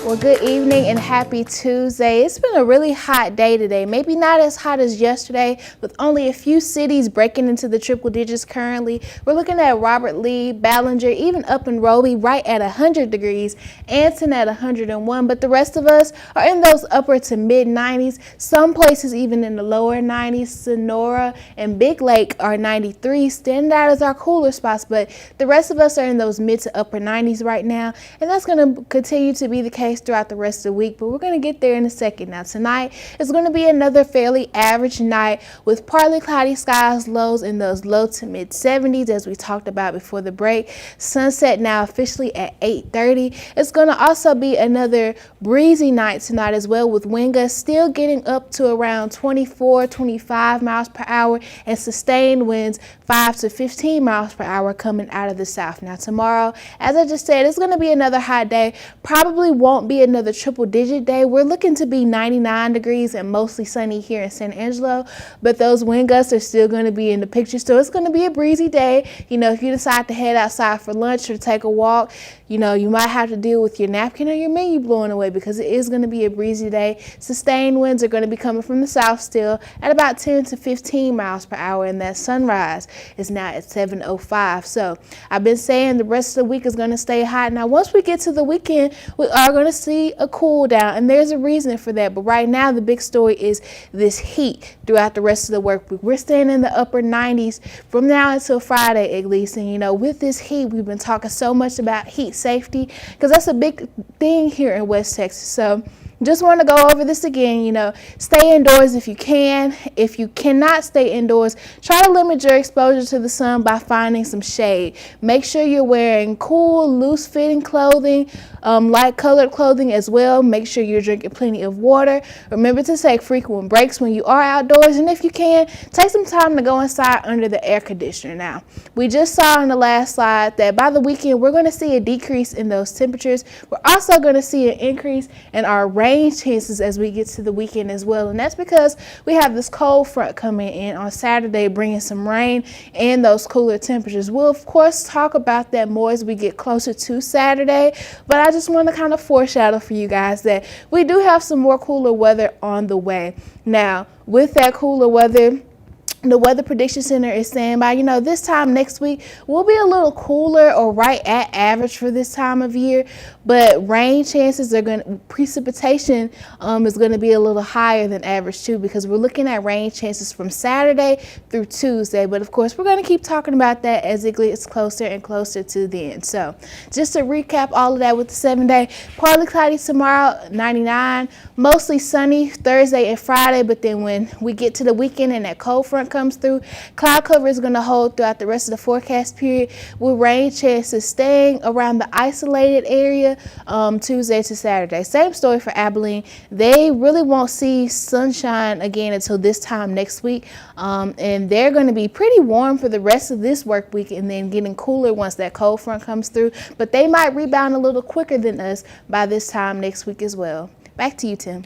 Well, good evening and happy Tuesday. It's been a really hot day today. Maybe not as hot as yesterday, with only a few cities breaking into the triple digits currently. We're looking at Robert Lee, Ballinger, even up in Roby, right at 100 degrees, Anson at 101. But the rest of us are in those upper to mid 90s. Some places even in the lower 90s. Sonora and Big Lake are 93. Standing out as our cooler spots, but the rest of us are in those mid to upper 90s right now. And that's going to continue to be the case throughout the rest of the week, but we're going to get there in a second. Now tonight is going to be another fairly average night with partly cloudy skies, lows in those low to mid 70s as we talked about before the break. Sunset now officially at 8:30. It's going to also be another breezy night tonight as well, with wind gusts still getting up to around 24-25 miles per hour and sustained winds 5 to 15 miles per hour coming out of the south. Now tomorrow, as I just said, it's going to be another hot day. Probably won't be another triple digit day. We're looking to be 99 degrees and mostly sunny here in San Angelo, but those wind gusts are still going to be in the picture. So it's going to be a breezy day. You know, if you decide to head outside for lunch or take a walk, you know, you might have to deal with your napkin or your menu blowing away because it is going to be a breezy day. Sustained winds are going to be coming from the south still at about 10 to 15 miles per hour, and that sunrise is now at 7:05. So I've been saying the rest of the week is going to stay hot. Now, once we get to the weekend, we are going to see a cool down, and there's a reason for that. But right now, the big story is this heat throughout the rest of the work week. We're staying in the upper 90s from now until Friday at least. And, you know, with this heat, we've been talking so much about heat safety because that's a big thing here in West Texas. So just want to go over this again. You know, stay indoors if you can. If you cannot stay indoors, try to limit your exposure to the sun by finding some shade. Make sure you're wearing cool, loose fitting clothing, light colored clothing as well. Make sure you're drinking plenty of water. Remember to take frequent breaks when you are outdoors, and if you can, take some time to go inside under the air conditioner. Now, we just saw in the last slide that by the weekend, we're going to see a decrease in those temperatures. We're also going to see an increase in our rain chances as we get to the weekend as well, and that's because we have this cold front coming in on Saturday, bringing some rain and those cooler temperatures. We'll of course talk about that more as we get closer to Saturday, but I just want to kind of foreshadow for you guys that we do have some more cooler weather on the way. Now, with that cooler weather, the Weather Prediction Center is saying by, you know, this time next week, we'll be a little cooler or right at average for this time of year, but rain chances are precipitation is going to be a little higher than average too, because we're looking at rain chances from Saturday through Tuesday. But of course, we're going to keep talking about that as it gets closer and closer to the end. So just to recap all of that with the 7-day, partly cloudy tomorrow, 99, mostly sunny Thursday and Friday. But then when we get to the weekend and that cold front comes through, cloud cover is going to hold throughout the rest of the forecast period, with rain chances staying around the isolated area Tuesday to Saturday. Same story for Abilene. They really won't see sunshine again until this time next week, and they're going to be pretty warm for the rest of this work week and then getting cooler once that cold front comes through, but they might rebound a little quicker than us by this time next week as well. Back to you, Tim.